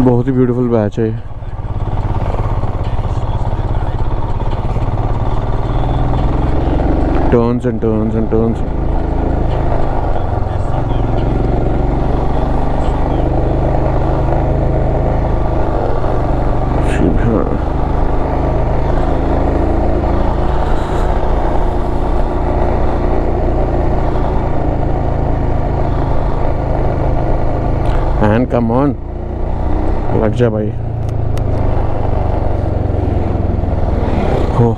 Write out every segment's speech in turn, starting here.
बहुत ही beautiful batch है ये। Turns and turns and turns. And come on, लग जा भाई। Oh,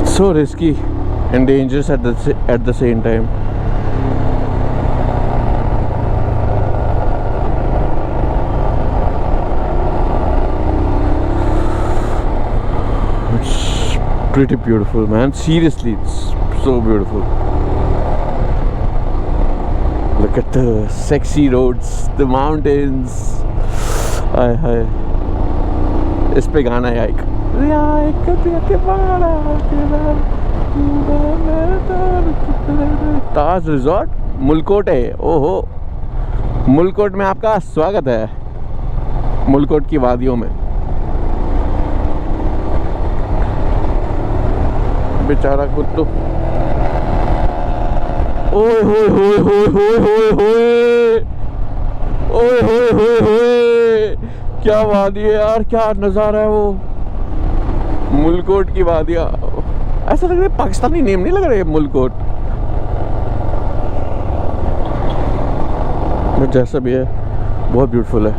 it's so risky and dangerous at the same time. It's pretty beautiful, man. Seriously, it's so beautiful. Look at the sexy roads, the mountains. हाय इस पे गाना है एक ताज resort Mulkot है। ओहो, मुलकोट में आपका स्वागत है, मुलकोट की वादियों में। बेचारा कुत्तू। ओए होए होए होए होए होए होए ओए होए होए होए, क्या वादी है यार, क्या नज़ारा है वो। मुलकोट की वादियाँ, ऐसा लग रहा है पाकिस्तानी नेम नहीं लग रहा है मुलकोट, जैसा भी है बहुत ब्यूटीफुल है।